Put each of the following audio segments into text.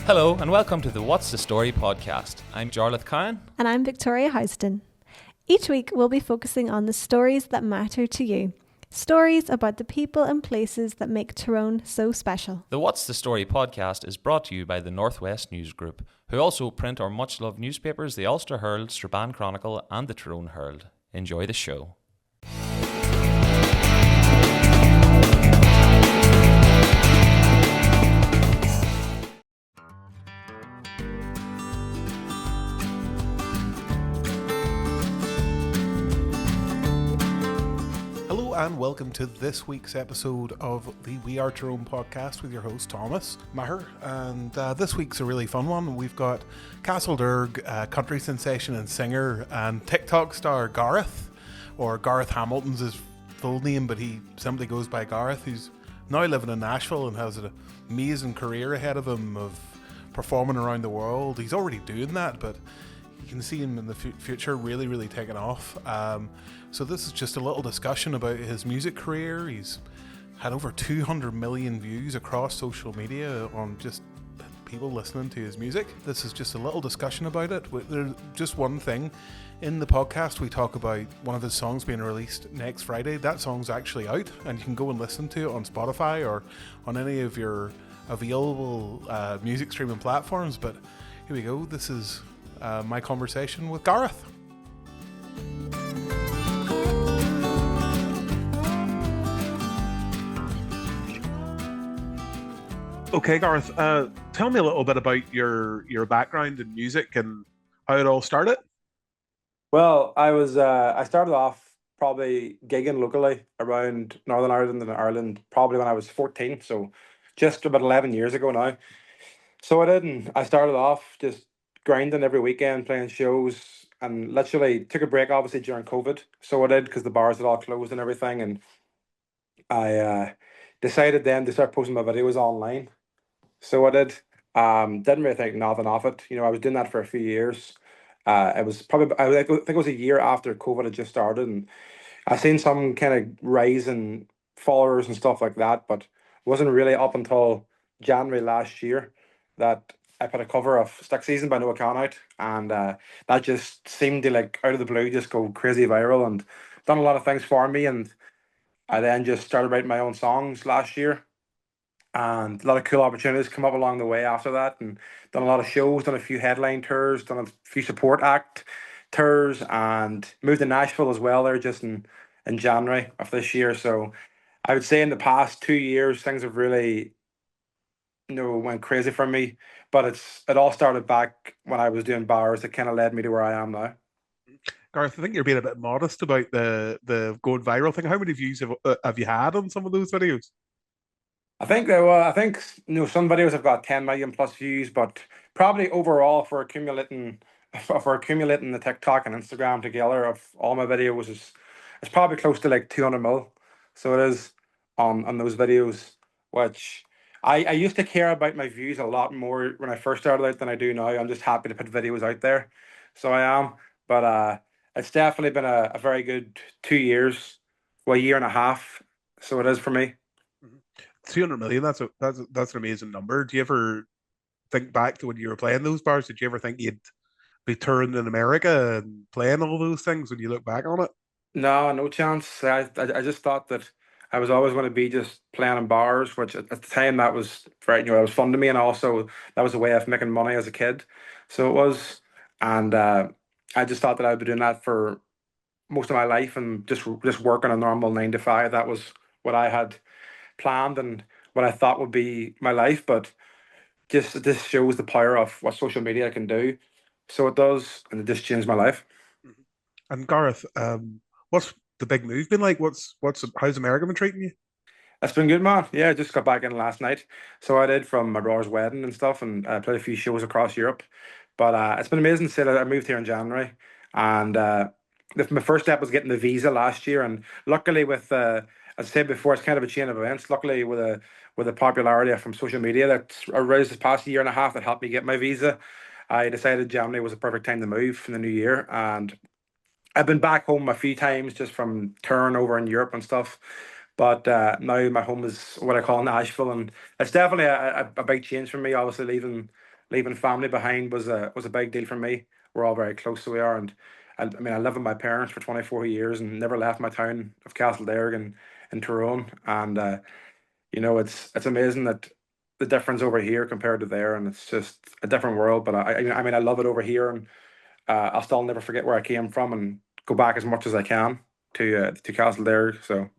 Hello and welcome to the What's the Story podcast. I'm Gareth Kahan. And I'm Victoria Houston. Each week we'll be focusing on the stories that matter to you. Stories about the people and places that make Tyrone so special. The What's the Story podcast is brought to you by the Northwest News Group, who also print our much-loved newspapers, the Ulster Herald, Strabane Chronicle and the Tyrone Herald. Enjoy the show. And welcome to this week's episode of the We Are Tyrone podcast with your host Thomas Maher. And this week's a really fun one. We've got Castlederg, country sensation and singer and TikTok star Gareth, or Gareth Hamilton's his full name, but he simply goes by Gareth, who's now living in Nashville and has an amazing career ahead of him of performing around the world. He's already doing that, but you can see him in the future really taking off. So this is just a little discussion about his music career. He's had over 200 million views across social media on just people listening to his music. This is just a little discussion about it. There's just one thing. In the podcast, we talk about one of his songs being released next Friday. That song's actually out, and you can go and listen to it on Spotify or on any of your available music streaming platforms. But here we go. This is my conversation with Gareth. Okay, Gareth, tell me a little bit about your background in music and how it all started. Well, I started off probably gigging locally around Northern Ireland and Ireland probably when I was 14, so just about 11 years ago now. So I started off just grinding every weekend, playing shows, and literally took a break obviously during COVID. So I did, because the bars had all closed and everything, and I decided then to start posting my videos online. So I did. Didn't really think nothing of it. I was doing that for a few years. It was probably, I think it was a year after COVID had just started, and I seen some kind of rise in followers and stuff like that, but it wasn't really up until January last year that I put a cover of Stick Season by Kahan out, and that just seemed to, like, out of the blue, just go crazy viral and done a lot of things for me. And I then just started writing my own songs last year, and a lot of cool opportunities come up along the way after that, and done a lot of shows, done a few headline tours, done a few support act tours, and moved to Nashville as well there just in January of this year. So I would say in the past 2 years things have really went crazy for me, but it all started back when I was doing bars that kind of led me to where I am now. Gareth, I think you're being a bit modest about the going viral thing. How many views have you had on some of those videos? I think some videos have got 10 million plus views, but probably overall for accumulating the TikTok and Instagram together of all my videos is it's probably close to like 200 mil. So it is on those videos, which I used to care about my views a lot more when I first started out than I do now. I'm just happy to put videos out there. So I am. But it's definitely been a very good 2 years, well, a year and a half. So it is for me. 200 million, that's an amazing number. Do you ever think back to when you were playing those bars? Did you ever think you'd be touring in America and playing all those things when you look back on it? No chance. I just thought that I was always going to be just playing in bars, which at the time that was very, it was fun to me, and also that was a way of making money as a kid. So it was, and I just thought that I'd be doing that for most of my life, and just working a normal 9 to 5. That was what I had planned and what I thought would be my life. But just this shows the power of what social media can do. So it does, and it just changed my life. And Gareth, what's the big move been like? How's America been treating you? It's been good, man. Yeah, I just got back in last night. So I did from my brother's wedding and stuff, and I played a few shows across Europe. But it's been amazing to say that I moved here in January, and my first step was getting the visa last year. And luckily, with as I said before, it's kind of a chain of events. Luckily, with the popularity from social media that's arose this past year and a half that helped me get my visa, I decided January was a perfect time to move in the new year. And I've been back home a few times just from touring over in Europe and stuff. But now my home is what I call Nashville, and it's definitely a big change for me. Obviously, leaving leaving family behind was a big deal for me. We're all very close, so we are, and I mean, I lived with my parents for 24 years and never left my town of Castlederg in Tyrone, and it's amazing that the difference over here compared to there, and it's just a different world. But I mean, I love it over here, and I'll still never forget where I came from and go back as much as I can to Castlederg. So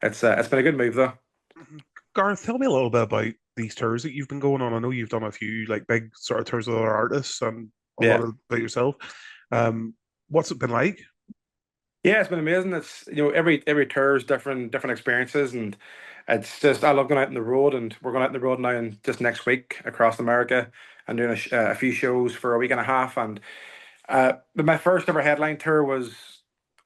it's been a good move though. Mhm. Gareth, tell me a little bit about these tours that you've been going on. I know you've done a few like big sort of tours with other artists and a lot Yeah. of about yourself. Um, what's it been like? Yeah, it's been amazing. It's every tour is different experiences, and it's just I love going out on the road, and we're going out on the road now and just next week across America and doing a few shows for a week and a half. And but my first ever headline tour was,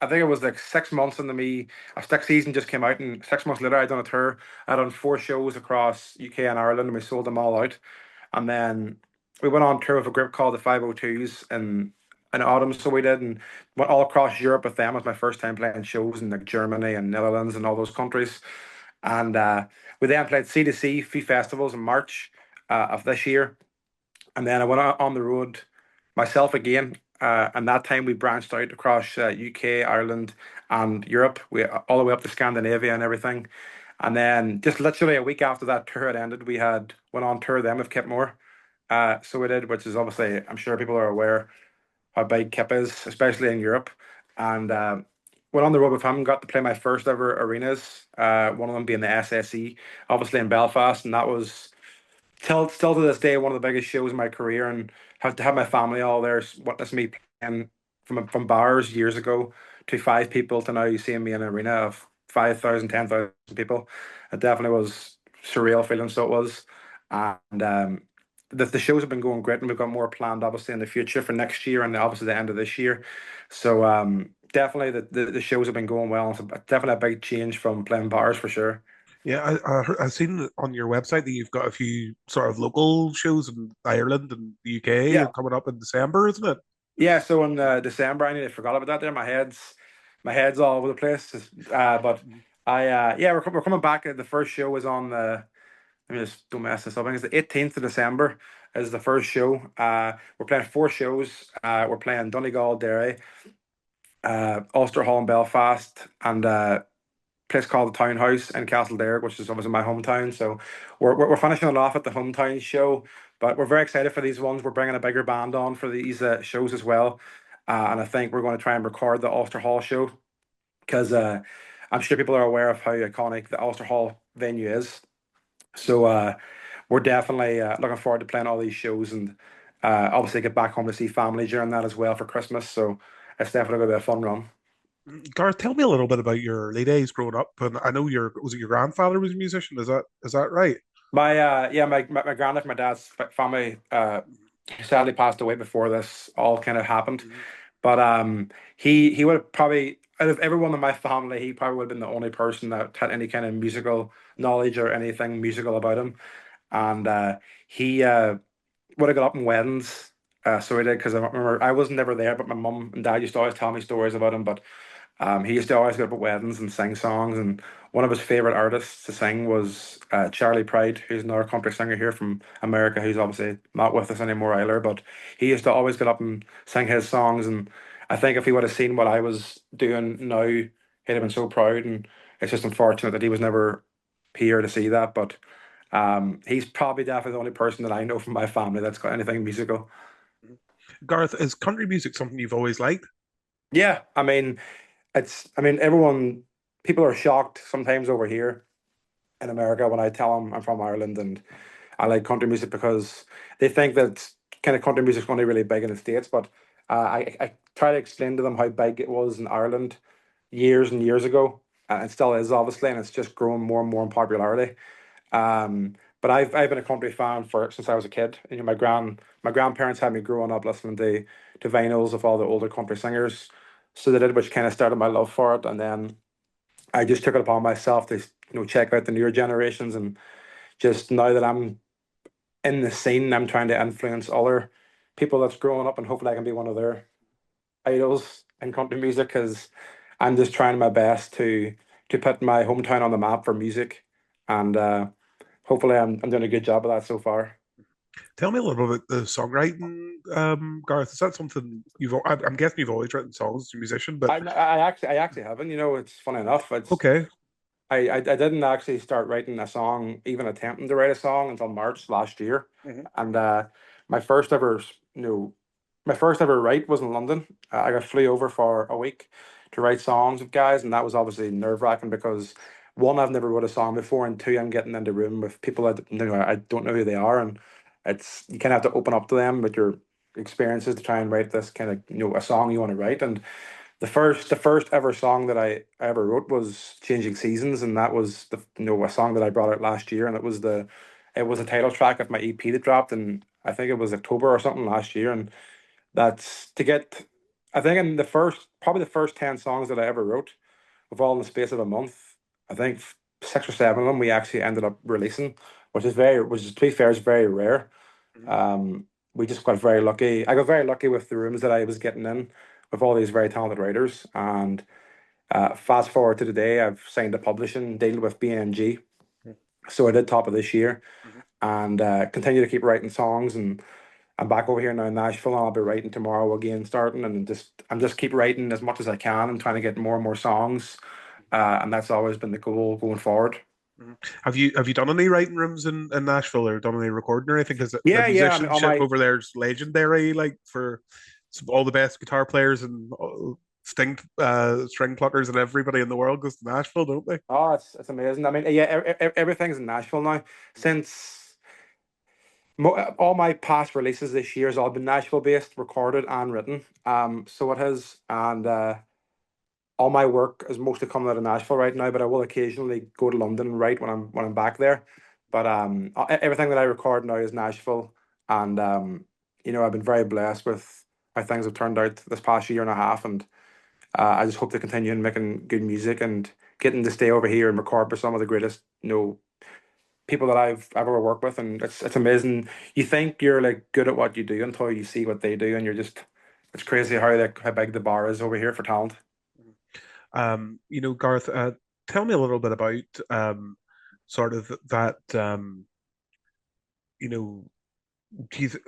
I think it was like 6 months into me. A sixth season just came out, and 6 months later I done a tour. I done four shows across UK and Ireland, and we sold them all out. And then we went on tour with a group called the 502s in autumn. So we did, and went all across Europe with them. It was my first time playing shows in like Germany and Netherlands and all those countries. And we then played C2C few festivals in March of this year. And then I went on the road myself again. And that time we branched out across UK, Ireland, and Europe. We all the way up to Scandinavia and everything. And then just literally a week after that tour had ended, we had went on tour then with Kip Moore. So we did, which is obviously I'm sure people are aware how big Kip is, especially in Europe. And went on the road with him, got to play my first ever arenas. One of them being the SSE, obviously in Belfast, and that was still to this day one of the biggest shows in my career, and have to have my family all there witness me playing from bars years ago to five people to now seeing me in an arena of 5,000, 10,000 people. It definitely was surreal feeling, so it was. And the shows have been going great, and we've got more planned obviously in the future for next year and obviously the end of this year. So definitely the shows have been going well. It's definitely a big change from playing bars for sure. Yeah, I've seen on your website that you've got a few sort of local shows in Ireland and the UK Yeah. coming up in December, isn't it? Yeah, so in December, I nearly forgot about that there. My head's all over the place. But yeah, we're coming back. The first show is on the. Let me just don't mess this up. I think it's the 18th of December is the first show. We're playing four shows. We're playing Donegal, Derry, Ulster Hall in Belfast, and place called the Townhouse in Castlederg, which is obviously my hometown. So we're finishing it off at the hometown show, but we're very excited for these ones. We're bringing a bigger band on for these shows as well, and I think we're going to try and record the Ulster Hall show because I'm sure people are aware of how iconic the Ulster Hall venue is. So we're definitely looking forward to playing all these shows, and obviously get back home to see family during that as well for Christmas. So it's definitely going to be a fun run. Gareth, tell me a little bit about your late days growing up. And I know was it your grandfather was a musician? Is that right? My granddad, my dad's family sadly passed away before this all kind of happened. Mhm. But he would have probably out of everyone in my family, he probably would have been the only person that had any kind of musical knowledge or anything musical about him. And he would have got up in weddings. So he did because I remember I was never there, but my mum and dad used to always tell me stories about him. But he used to always go up at weddings and sing songs, and one of his favorite artists to sing was Charlie Pride, who's another country singer here from America, who's obviously not with us anymore either. But he used to always get up and sing his songs, and I think if he would have seen what I was doing now, he'd have been so proud. And it's just unfortunate that he was never here to see that. But he's probably definitely the only person that I know from my family that's got anything musical. Gareth, is country music something you've always liked? Yeah, I mean, people are shocked sometimes over here in America when I tell them I'm from Ireland and I like country music because they think that kind of country music's only really big in the States. But I try to explain to them how big it was in Ireland years and years ago, and it still is obviously, and it's just growing more and more in popularity. But I've been a country fan for since I was a kid. My grandparents had me growing up listening to vinyls of all the older country singers. So they did, which kind of started my love for it, and then I just took it upon myself to check out the newer generations, and just now that I'm in the scene, I'm trying to influence other people that's growing up, and hopefully I can be one of their idols in country music because I'm just trying my best to put my hometown on the map for music, and hopefully I'm doing a good job of that so far. Tell me a little bit about the songwriting, Gareth. Is that something I'm guessing you've always written songs as a musician, but I actually haven't. It's funny enough. okay. I didn't actually start writing a song, even attempting to write a song, until March last year. Mhm. And my first ever, you know, my first ever write was in London. I got flew over for a week to write songs with guys, and that was obviously nerve wracking because one, I've never wrote a song before, and two, I'm getting into a room with people I don't know who they are, and it's you kind of have to open up to them with your experiences to try and write this kind of a song you want to write. And the first ever song that I ever wrote was Changing Seasons, and that was a song that I brought out last year, and it was a title track of my EP that dropped, and I think it was October or something last year. And that's to get I think in probably the first 10 songs that I ever wrote, of all in the space of a month, I think six or seven of them we actually ended up releasing, which is, to be fair, is very rare. Mhm. um, we just got very lucky. I got very lucky with the rooms that I was getting in with all these very talented writers. And fast forward to today, I've signed a publishing deal with BMG. So I did top of this year, Mhm. and continue to keep writing songs. And I'm back over here now in Nashville, and I'll be writing tomorrow again, starting. And I'm just keep writing as much as I can and trying to get more and more songs. And that's always been the goal going forward. Mhm. Have you done any writing rooms in Nashville or done any recording or anything? Because the Yeah, yeah. I mean, all musicianship my over there is legendary, like for all the best guitar players and string pluckers and everybody in the world goes to Nashville, don't they? Oh, it's amazing. I mean, yeah, everything's in Nashville now. Since all my past releases this year has all been Nashville based, recorded and written. So it has, and all my work is mostly coming out of Nashville right now. But I will occasionally go to London and write when I'm back there. But everything that I record now is Nashville, and I've been very blessed with how things have turned out this past year and a half, and I just hope to continue in making good music and getting to stay over here and record with some of the greatest, people that I've ever worked with. And it's amazing. You think you're like good at what you do until you see what they do, and it's crazy how big the bar is over here for talent. Gareth, tell me a little bit about sort of that. You know, do you th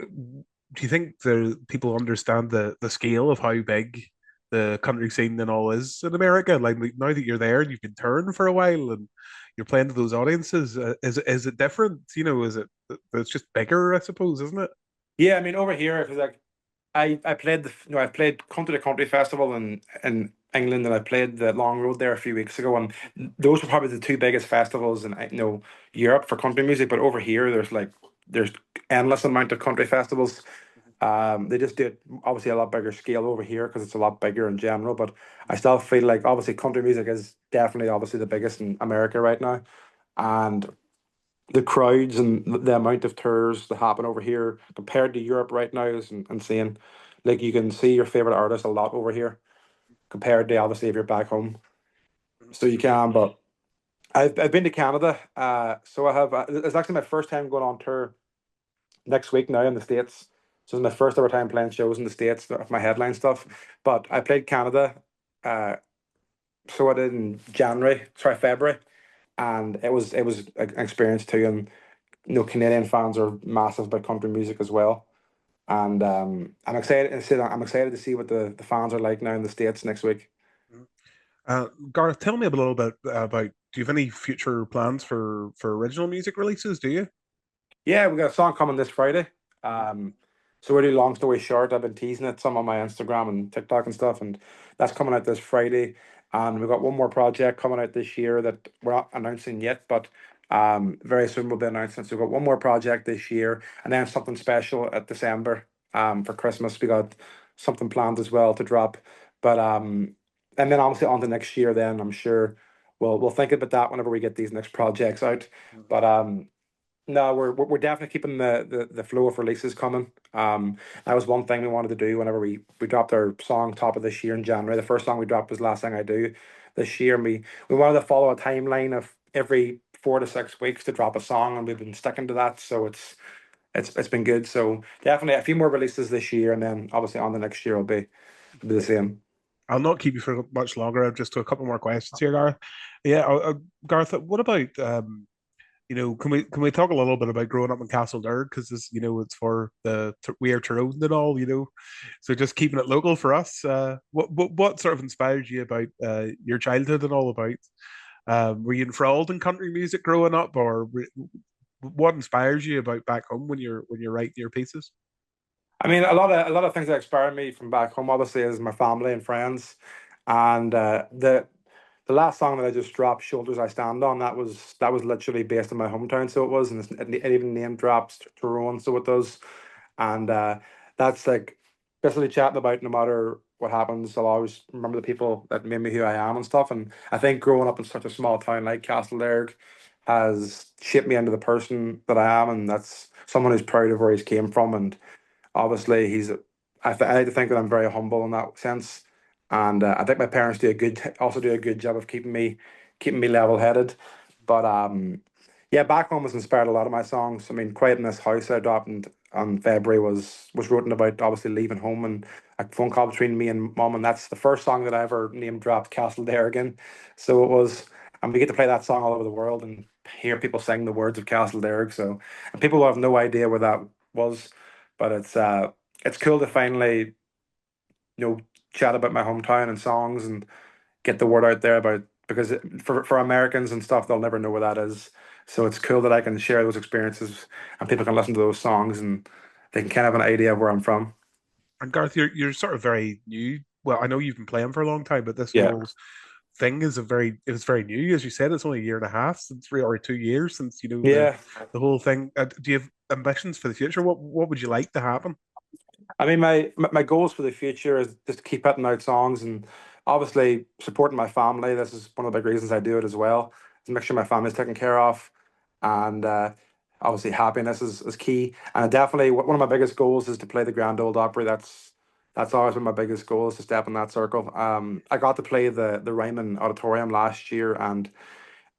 do you think the people understand the scale of how big the country scene and all is in America? Like now that you're there and you've been touring for a while and you're playing to those audiences, is it different? Is it's just bigger, I suppose, isn't it? Yeah, I mean over here, because like I played I've played Country to Country Festival in England, and I played the Long Road there a few weeks ago, and those were probably the two biggest festivals in Europe for country music. But over here, there's endless amount of country festivals. They just do it obviously a lot bigger scale over here because it's a lot bigger in general. But I still feel like obviously country music is definitely obviously the biggest in America right now, and the crowds and the amount of tours that happen over here compared to Europe right now is insane. Like you can see your favorite artist a lot over here compared to obviously if you're back home. So you can, but I've been to Canada. So I have. It's actually my first time going on tour next week now in the States. So it's my first ever time playing shows in the States of my headline stuff. But I played Canada. Uh, so I did in February, and it was an experience too. And Canadian fans are massive about country music as well. And I'm excited to see what the fans are like now in the States next week. Gareth, tell me a little bit about. Do you have any future plans for original music releases? Do you? Yeah, we got a song coming this Friday. Um, so really long story short, I've been teasing it some on my Instagram and TikTok and stuff, and that's coming out this Friday. And we've got one more project coming out this year that we're not announcing yet, but very soon we'll be announcing. So we've got one more project this year, and then something special at December. For Christmas, we got something planned as well to drop. But and then obviously on to next year. Then I'm sure we'll think about that whenever we get these next projects out. But no, we're definitely keeping the flow of releases coming. That was one thing we wanted to do whenever we dropped our song top of this year in January. The first song we dropped was Last Thing I Do this year, and we wanted to follow a timeline of every 4 to 6 weeks to drop a song, and we've been sticking to that. So it's been good. So definitely a few more releases this year, and then obviously on the next year will be the same. I'll not keep you for much longer. I've just a couple more questions here, Gareth. Yeah, Gareth, what about Can we talk a little bit about growing up in Castlederg, because this, it's for the we are Tyrone and all, so just keeping it local for us. What sort of inspires you about your childhood and all about? Were you enthralled in country music growing up, or what inspires you about back home when you're writing your pieces? I mean, a lot of things that inspire me from back home, obviously, is my family and friends, and the last song that I just dropped, "Shoulders I Stand On," that was literally based in my hometown, so it was, and it even name drops Tyrone, so it does, and that's like basically chatting about no matter what happens, I'll always remember the people that made me who I am and stuff, and I think growing up in such a small town like Castlederg has shaped me into the person that I am, and that's someone who's proud of where he's came from, and obviously I like to think that I'm very humble in that sense, and I think my parents do a good job of keeping me level headed. But yeah, back home has inspired a lot of my songs. I mean, "Quiet in This House" I dropped on February was written about obviously leaving home, and a phone call between me and mom, and that's the first song that I ever name dropped Castlederg in. So it was, and we get to play that song all over the world and hear people sing the words of Castlederg. So, and people will have no idea where that was, but it's cool to finally, you know chat about my hometown and songs and get the word out there about, because for Americans and stuff, they'll never know where that is. So it's cool that I can share those experiences and people can listen to those songs and they can kind of have an idea of where I'm from. And Gareth, you're sort of very new. Well, I know you've been playing for a long time, but this Yeah. whole thing it's very new. As you said, it's only a year and a half since, or 2 years since, Yeah. the whole thing. Do you have ambitions for the future? What would you like to happen? I mean, my goals for the future is just to keep putting out songs and obviously supporting my family. This is one of the big reasons I do it as well, to make sure my family's taken care of, and obviously happiness is key. And definitely one of my biggest goals is to play the Grand Old Opry. That's always been my biggest goal, is to step in that circle. I got to play the Ryman Auditorium last year, and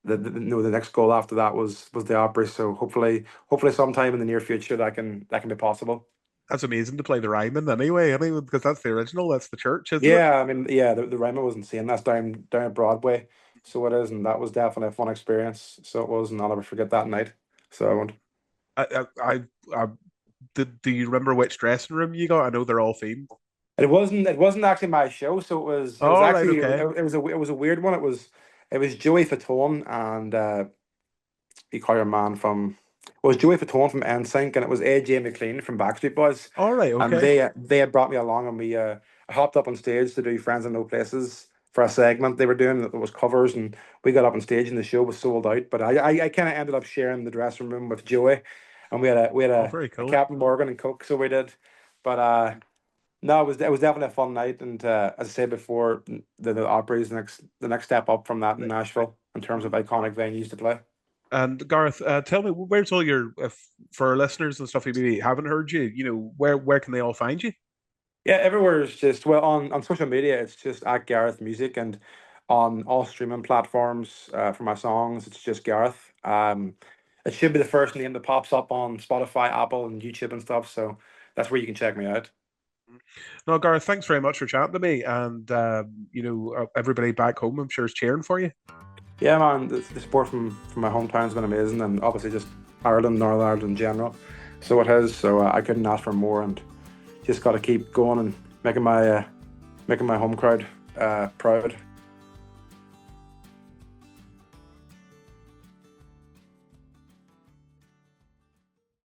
the next goal after that was the Opry. So hopefully sometime in the near future that can be possible. That's amazing to play the Ryman anyway. Because that's the original. That's the church, isn't it? Yeah, I mean, yeah, the Rema was insane. That's down at Broadway, so it is, and that was definitely a fun experience. So it was, and I'll never forget that night. So I won't. I do you remember which dressing room you got? I know they're all themed. It wasn't actually my show, so it was All right, actually okay. it was a weird one. It was Joey Fatone and you call your man from it was Joey Fatone from NSYNC, and it was AJ McLean from Backstreet Boys, All right, and okay. they had brought me along, and we I hopped up on stage to do "Friends in No Places" for a segment they were doing that was covers, and we got up on stage, and the show was sold out. But I kind of ended up sharing the dressing room with Joey, and we had Oh, very a cool. Captain Morgan and Coke, so we did. But no, it was definitely a fun night, and as I said before, the Opry is the next step up from that in Nashville in terms of iconic venues to play. And Gareth, tell me, where's all your for our listeners and stuff who maybe haven't heard you? Where can they all find you? Yeah, everywhere is just, well, on social media, it's just at Gareth Music, and on all streaming platforms for my songs, it's just Gareth. It should be the first name that pops up on Spotify, Apple, and YouTube and stuff. So that's where you can check me out. No, Gareth, thanks very much for chatting to me, and everybody back home, I'm sure, is cheering for you. Yeah, man, the support from my hometown's been amazing, and obviously just Ireland, Northern Ireland in general. So it has. So I couldn't ask for more, and just got to keep going and making my home crowd proud.